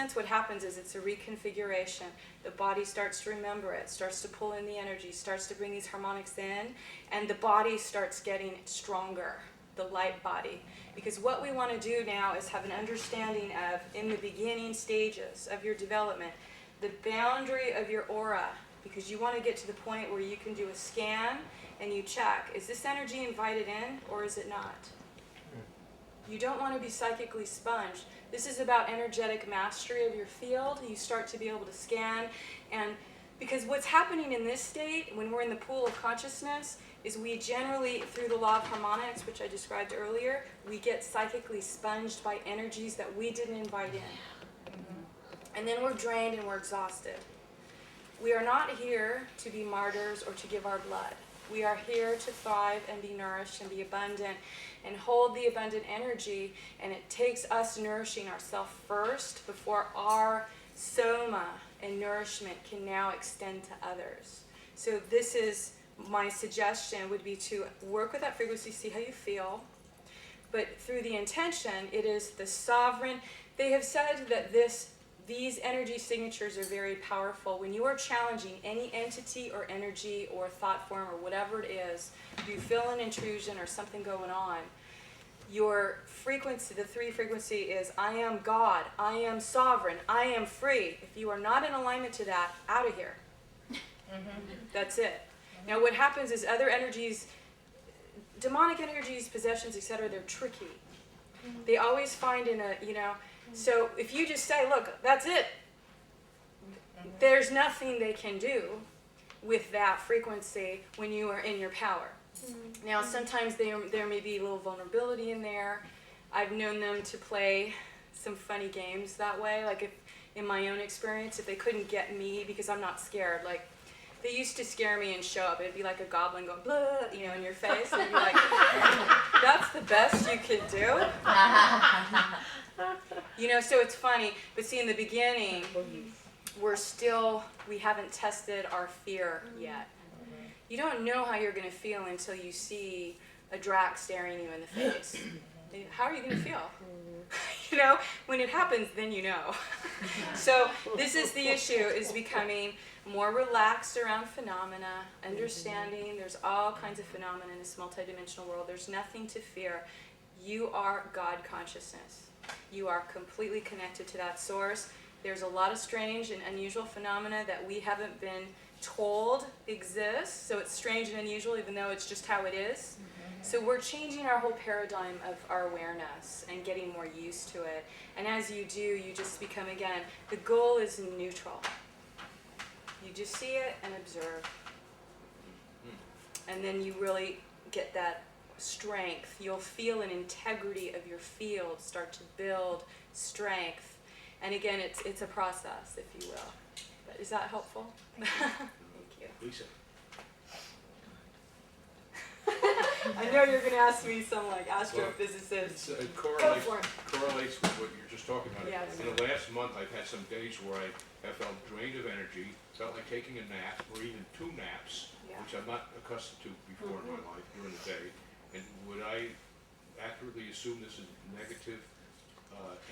sense, what happens is it's a reconfiguration. The body starts to remember it, starts to pull in the energy, starts to bring these harmonics in, and the body starts getting stronger, the light body. Because what we want to do now is have an understanding of, in the beginning stages of your development, the boundary of your aura, because you want to get to the point where you can do a scan and you check, is this energy invited in or is it not? You don't want to be psychically sponged. This is about energetic mastery of your field. You start to be able to scan, and because what's happening in this state, when we're in the pool of consciousness, is we generally, through the law of harmonics, which I described earlier, we get psychically sponged by energies that we didn't invite in. And then we're drained and we're exhausted. We are not here to be martyrs or to give our blood. We are here to thrive and be nourished and be abundant and hold the abundant energy, and it takes us nourishing ourselves first before our soma and nourishment can now extend to others. So this is my suggestion, would be to work with that frequency, see how you feel, but through the intention, it is the sovereign. They have said that these energy signatures are very powerful. When you are challenging any entity or energy or thought form or whatever it is, you feel an intrusion or something going on, your frequency, the 3 frequency is, I am God, I am sovereign, I am free. If you are not in alignment to that, out of here. That's it. Now what happens is other energies, demonic energies, possessions, etc., they're tricky. They always find in a, so if you just say, look, that's it, there's nothing they can do with that frequency when you are in your power. Now, sometimes there may be a little vulnerability in there. I've known them to play some funny games that way. Like, if, in my own experience, if they couldn't get me, because I'm not scared, like, they used to scare me and show up. It'd be like a goblin going, blah, in your face. And you'd be like, that's the best you could do? So it's funny. But see, in the beginning, we haven't tested our fear yet. You don't know how you're going to feel until you see a drac staring you in the face. How are you going to feel? When it happens, then you know. So this is the issue, is becoming more relaxed around phenomena, understanding there's all kinds of phenomena in this multidimensional world. There's nothing to fear. You are God consciousness. You are completely connected to that source. There's a lot of strange and unusual phenomena that we haven't been told exist, so it's strange and unusual even though it's just how it is. So we're changing our whole paradigm of our awareness and getting more used to it. And as you do, you just become, again, the goal is neutral. You just see it and observe. And then you really get that strength. You'll feel an integrity of your field start to build strength. And again, it's a process, if you will. But is that helpful? Thank you. Lisa. I know you're going to ask me some astrophysicist. It correlates with what you're just talking about. Yes. In the last month, I've had some days where I have felt drained of energy, felt like taking a nap, or even 2 naps, which I'm not accustomed to before in my life during the day. And would I accurately assume this is negative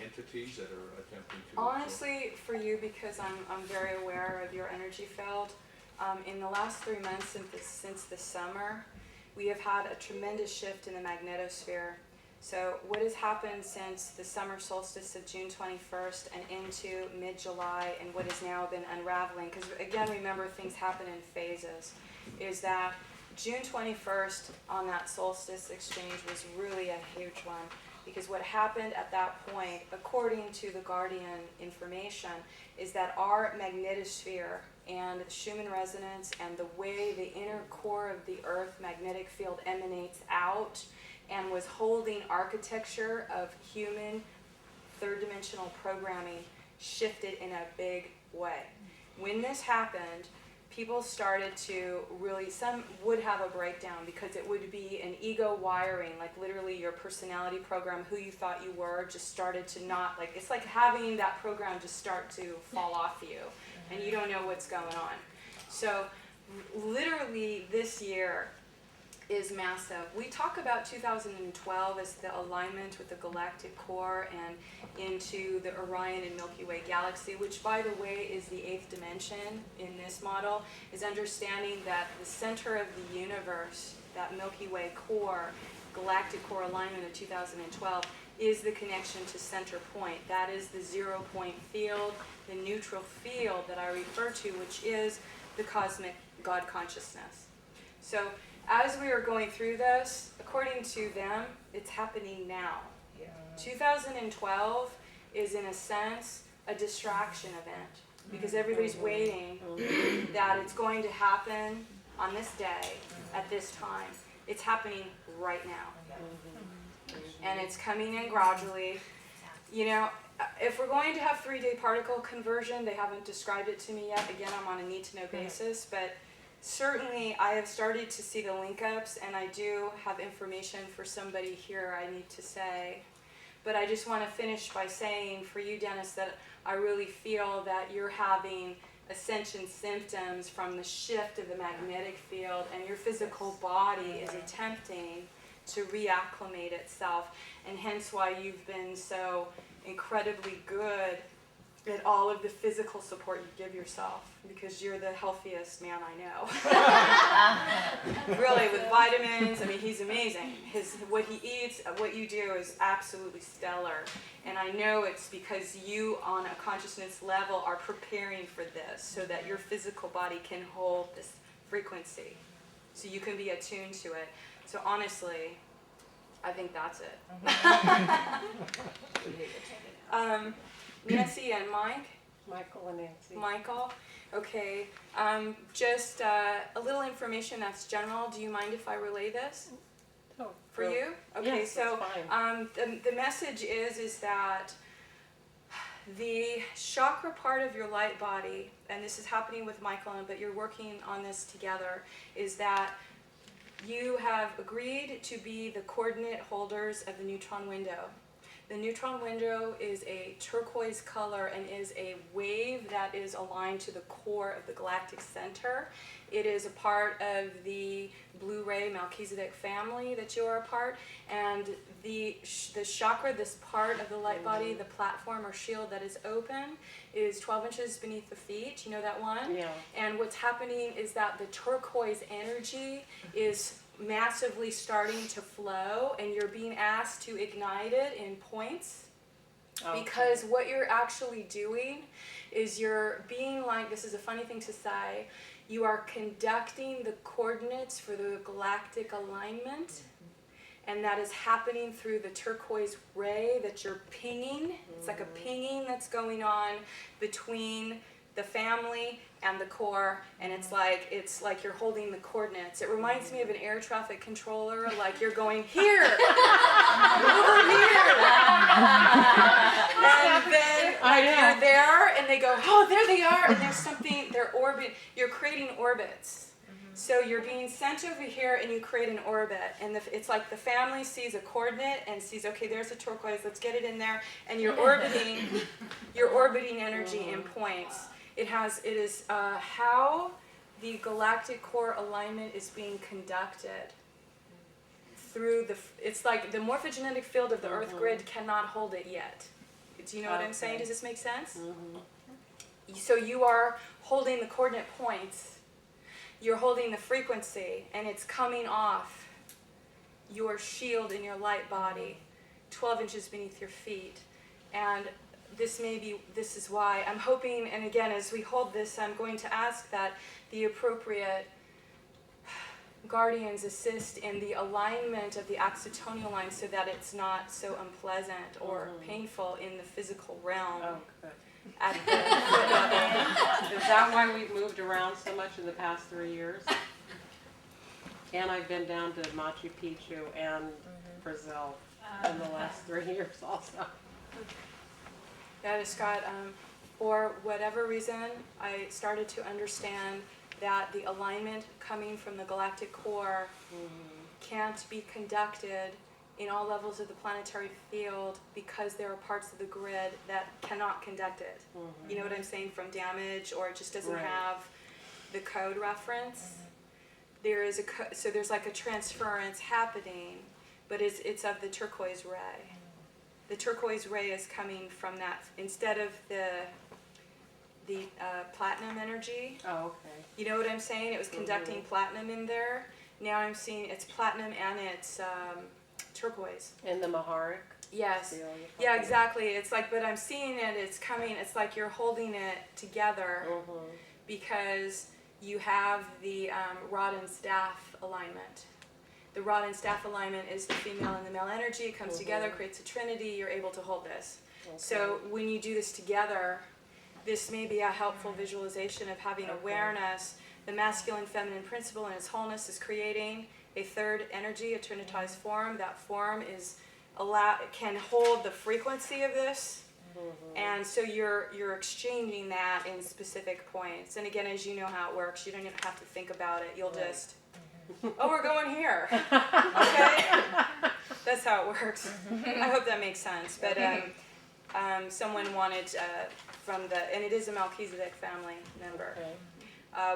entities that are attempting to... Honestly, for you, because I'm very aware of your energy field, in the last 3 months since the summer, we have had a tremendous shift in the magnetosphere. So what has happened since the summer solstice of June 21st and into mid-July, and what has now been unraveling, because again, remember, things happen in phases, is that June 21st on that solstice exchange was really a huge one, because what happened at that point, according to the Guardian information, is that our magnetosphere and the Schumann resonance and the way the inner core of the Earth magnetic field emanates out and was holding architecture of human third-dimensional programming shifted in a big way. When this happened, people started to really, some would have a breakdown because it would be an ego wiring, like literally your personality program, who you thought you were, just started to not, like, it's like having that program just start to fall off you, and you don't know what's going on. So literally this year is massive. We talk about 2012 as the alignment with the galactic core and into the Orion and Milky Way galaxy, which, by the way, is the 8th dimension in this model, is understanding that the center of the universe, that Milky Way core, galactic core alignment of 2012, is the connection to center point. That is the 0 point field, the neutral field that I refer to, which is the cosmic God consciousness. So as we are going through this, according to them, it's happening now. 2012 is, in a sense, a distraction event, because everybody's waiting that it's going to happen on this day, at this time. It's happening right now. And it's coming in gradually. You know, if we're going to have 3-day particle conversion, they haven't described it to me yet. Again, I'm on a need-to-know basis, but certainly I have started to see the link-ups, and I do have information for somebody here I need to say. But I just want to finish by saying for you, Dennis, that I really feel that you're having ascension symptoms from the shift of the magnetic field, and your physical body is attempting to reacclimate itself, and hence why you've been so incredibly good at all of the physical support you give yourself, because you're the healthiest man I know. Really, with vitamins, I mean, he's amazing. What he eats, what you do is absolutely stellar. And I know it's because you, on a consciousness level, are preparing for this so that your physical body can hold this frequency, so you can be attuned to it. So honestly, I think that's it. Nancy and Mike? Michael and Nancy. Michael, okay. Just a little information that's general. Do you mind if I relay this Oh, for you? Okay, yes, so that's fine. the message is that the chakra part of your light body, and this is happening with Michael, but you're working on this together, is that you have agreed to be the coordinate holders of the neutron window. The neutron window is a turquoise color and is a wave that is aligned to the core of the galactic center. It is a part of the blue ray Melchizedek family that you are a part, and the chakra, this part of the light body, the platform or shield that is open, is 12 inches beneath the feet. You know that one? Yeah. And what's happening is that the turquoise energy is massively starting to flow, and you're being asked to ignite it in points. Okay. Because what you're actually doing is you're being like, this is a funny thing to say, you are conducting the coordinates for the galactic alignment, and that is happening through the turquoise ray that you're pinging. It's like a pinging that's going on between the family and the core, and it's like you're holding the coordinates. It reminds me of an air traffic controller, like you're going here, over here, and then you're there, and they go, oh, there they are, and there's something, they're orbit. You're creating orbits. So you're being sent over here, and you create an orbit, and it's like the family sees a coordinate and sees, okay, there's a turquoise, let's get it in there, and you're orbiting energy in points. It is how the galactic core alignment is being conducted through it's like the morphogenetic field of the Earth grid cannot hold it yet. Do you know what I'm saying? Does this make sense? So you are holding the coordinate points, you're holding the frequency, and it's coming off your shield in your light body, 12 inches beneath your feet. And this is why I'm hoping, and again, as we hold this, I'm going to ask that the appropriate guardians assist in the alignment of the axitonial line so that it's not so unpleasant or painful in the physical realm. Oh, good. At the foot level. Is that why we've moved around so much in the past 3 years? And I've been down to Machu Picchu and Brazil in the last 3 years also. Yeah, Scott, for whatever reason, I started to understand that the alignment coming from the galactic core can't be conducted in all levels of the planetary field because there are parts of the grid that cannot conduct it. You know what I'm saying? From damage, or it just doesn't have the code reference. there is so there's like a transference happening, but it's of the turquoise ray. The turquoise ray is coming from that, instead of the platinum energy. Oh, okay. You know what I'm saying? It was conducting platinum in there. Now I'm seeing it's platinum and it's turquoise. In the Maharic? Yes. seal, Yeah, exactly. It's like, but I'm seeing it, it's coming, it's like you're holding it together because you have the rod and staff alignment. The rod and staff alignment is the female and the male energy. It comes together, creates a trinity. You're able to hold this. Okay. So when you do this together, this may be a helpful visualization of having awareness. The masculine feminine principle in its wholeness is creating a third energy, a trinitized form. That form is can hold the frequency of this. And so you're exchanging that in specific points. And again, as you know how it works, you don't even have to think about it. You'll just, oh, we're going here. Okay? That's how it works. I hope that makes sense. But someone wanted from and it is a Melchizedek family member,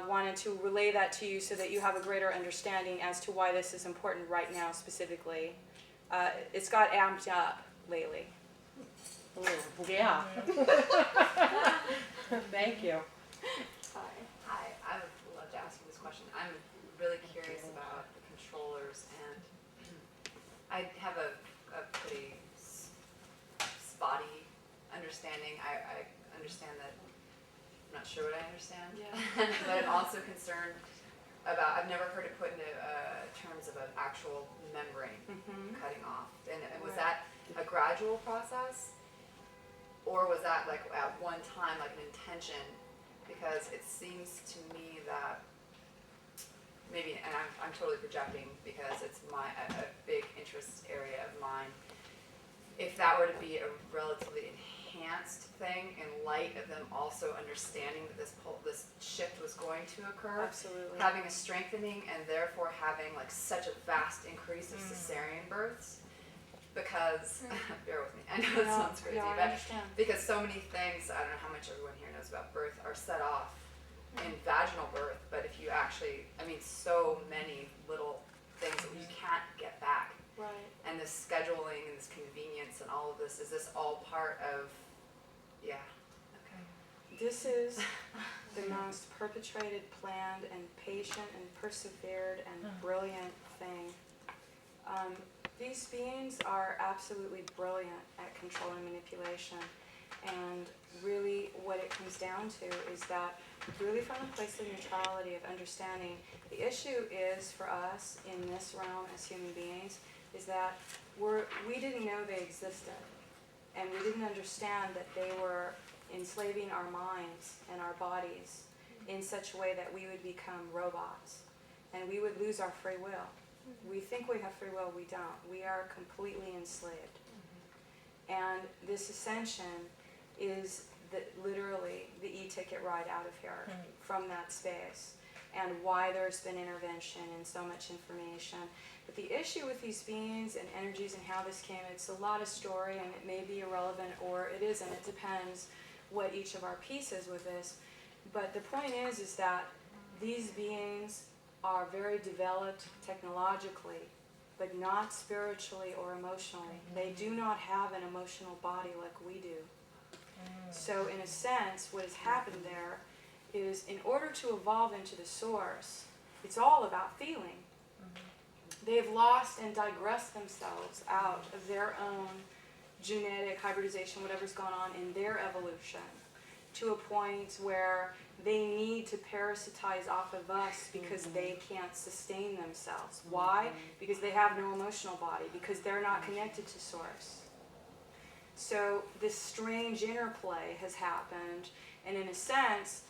wanted to relay that to you so that you have a greater understanding as to why this is important right now specifically. It's got amped up lately. Yeah. Thank you. Hi, I would love to ask you this question. I'm really curious about the controllers, and I have a pretty spotty understanding. I understand that, I'm not sure what I understand, but I'm also concerned about, I've never heard it put into terms of an actual membrane cutting off. And was that a gradual process? Or was that like at one time, like an intention? Because it seems to me that maybe, and I'm totally projecting because it's a big interest area of mine. If that were to be a relatively enhanced thing in light of them also understanding that this shift was going to occur, Absolutely. having a strengthening and therefore having like such a vast increase of cesarean births. Because, bear with me, I know it sounds crazy, I but understand. because so many things, I don't know how much everyone here knows about birth, are set off in vaginal birth, but if you actually, I mean, so many little things that you can't get back. Right. And this scheduling and this convenience and all of this, is this all part of, okay. This is the most perpetrated, planned, and patient, and persevered, and brilliant thing. These beings are absolutely brilliant at control and manipulation. And really what it comes down to is that really from a place of neutrality, of understanding, the issue is for us in this realm as human beings is that we didn't know they existed. And we didn't understand that they were enslaving our minds and our bodies in such a way that we would become robots. And we would lose our free will. We think we have free will, we don't. We are completely enslaved. And this ascension is literally the e-ticket ride out of here from that space, and why there's been intervention and so much information. But the issue with these beings and energies and how this came, it's a lot of story, and it may be irrelevant or it isn't. It depends what each of our piece is with this. But the point is that these beings are very developed technologically, but not spiritually or emotionally. They do not have an emotional body like we do. So in a sense, what has happened there is in order to evolve into the source, it's all about feeling. They've lost and digressed themselves out of their own genetic hybridization, whatever's gone on in their evolution, to a point where they need to parasitize off of us because they can't sustain themselves. Why? Because they have no emotional body, because they're not connected to source. So this strange interplay has happened, and in a sense,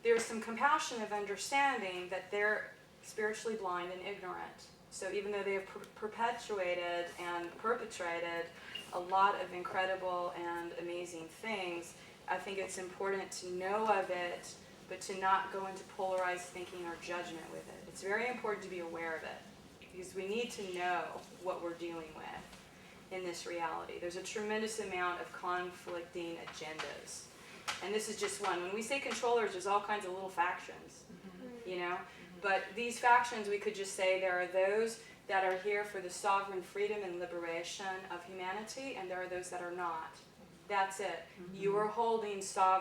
there's some compassion of understanding that they're spiritually blind and ignorant. So even though they have perpetuated and perpetrated a lot of incredible and amazing things, I think it's important to know of it, but to not go into polarized thinking or judgment with it. It's very important to be aware of it, because we need to know what we're dealing with in this reality. There's a tremendous amount of conflicting agendas. And this is just one. When we say controllers, there's all kinds of little factions, you know? But these factions, we could just say there are those that are here for the sovereign freedom and liberation of humanity, and there are those that are not. That's it. You are holding sovereign